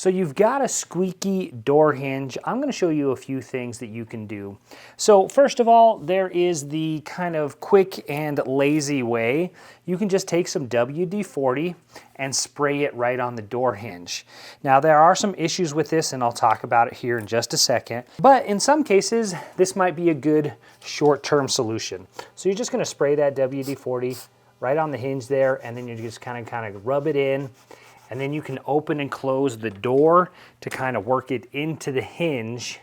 So you've got a squeaky door hinge. I'm going to show you a few things that you can do. So first of all, there is the kind of quick and lazy way. You can just take some WD-40 and spray it right on the door hinge. Now there are some issues with this, and I'll talk about it here in just a second. But in some cases, this might be a good short-term solution. So you're just going to spray that WD-40 right on the hinge there, and then you just kind of rub it in. And then you can open and close the door to kind of work it into the hinge,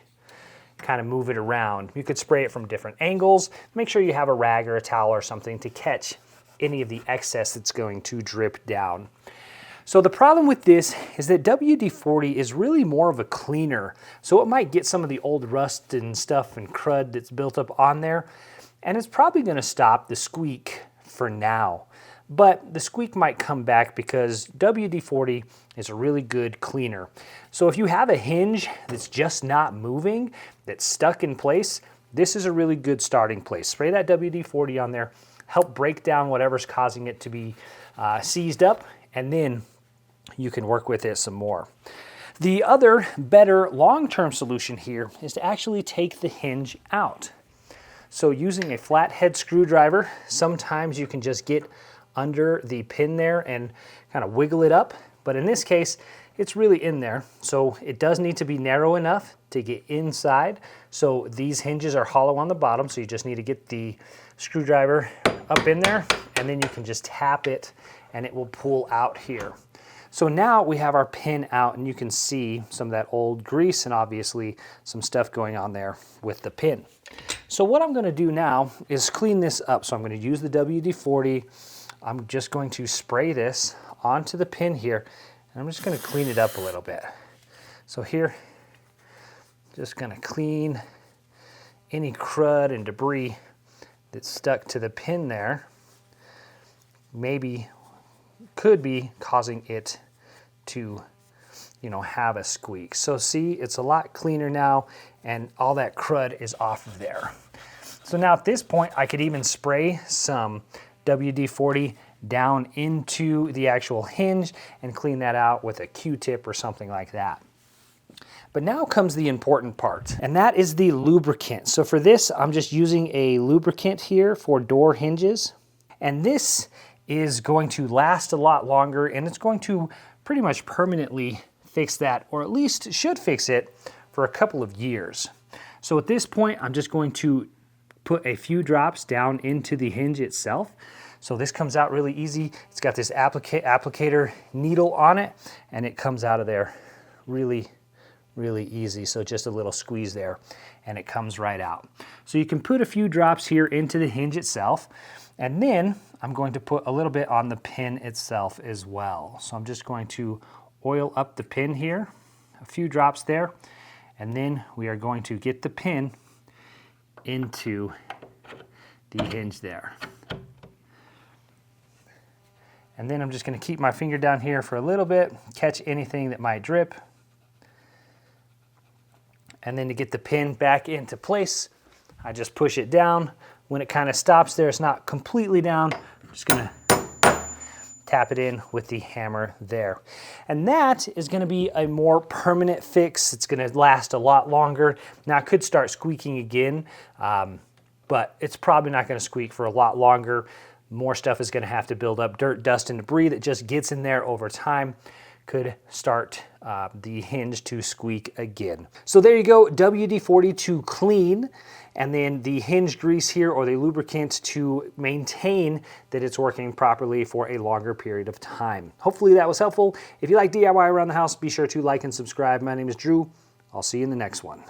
kind of move it around. You could spray it from different angles. Make sure you have a rag or a towel or something to catch any of the excess that's going to drip down. So the problem with this is that WD-40 is really more of a cleaner. So it might get some of the old rust and stuff and crud that's built up on there, and it's probably going to stop the squeak for now. But the squeak might come back because WD-40 is a really good cleaner. So if you have a hinge that's just not moving, that's stuck in place, this is a really good starting place. Spray that WD-40 on there, help break down whatever's causing it to be seized up, and then you can work with it some more. The other better long-term solution here is to actually take the hinge out. So using a flathead screwdriver, sometimes you can just get under the pin there and kind of wiggle it up. But in this case, it's really in there. So it does need to be narrow enough to get inside. So these hinges are hollow on the bottom. So you just need to get the screwdriver up in there, and then you can just tap it and it will pull out here. So now we have our pin out, and you can see some of that old grease and obviously some stuff going on there with the pin. So what I'm going to do now is clean this up. So I'm going to use the WD-40. I'm just going to spray this onto the pin here, and I'm just going to clean it up a little bit. So here, just going to clean any crud and debris that's stuck to the pin there. Maybe could be causing it to, have a squeak. So see, it's a lot cleaner now, and all that crud is off of there. So now at this point, I could even spray some WD-40 down into the actual hinge and clean that out with a Q-tip or something like that. But now comes the important part, and that is the lubricant. So for this, I'm just using a lubricant here for door hinges. And this is going to last a lot longer, and it's going to pretty much permanently fix that, or at least should fix it for a couple of years. So at this point, I'm just going to put a few drops down into the hinge itself. So this comes out really easy. It's got this applicator needle on it, and it comes out of there really, really easy. So just a little squeeze there, and it comes right out. So you can put a few drops here into the hinge itself, and then I'm going to put a little bit on the pin itself as well. So I'm just going to oil up the pin here, a few drops there, and then we are going to get the pin into the hinge there. And then I'm just going to keep my finger down here for a little bit, catch anything that might drip. And then to get the pin back into place, I just push it down. When it kind of stops there, it's not completely down. I'm just going to tap it in with the hammer there. And that is going to be a more permanent fix. It's going to last a lot longer. Now it could start squeaking again, but it's probably not going to squeak for a lot longer. More stuff is going to have to build up, dirt, dust, and debris that just gets in there over time. Could start the hinge to squeak again. So there you go, WD-40 to clean, and then the hinge grease here, or the lubricant, to maintain that it's working properly for a longer period of time. Hopefully that was helpful. If you like DIY around the house, be sure to like and subscribe. My name is Drew. I'll see you in the next one.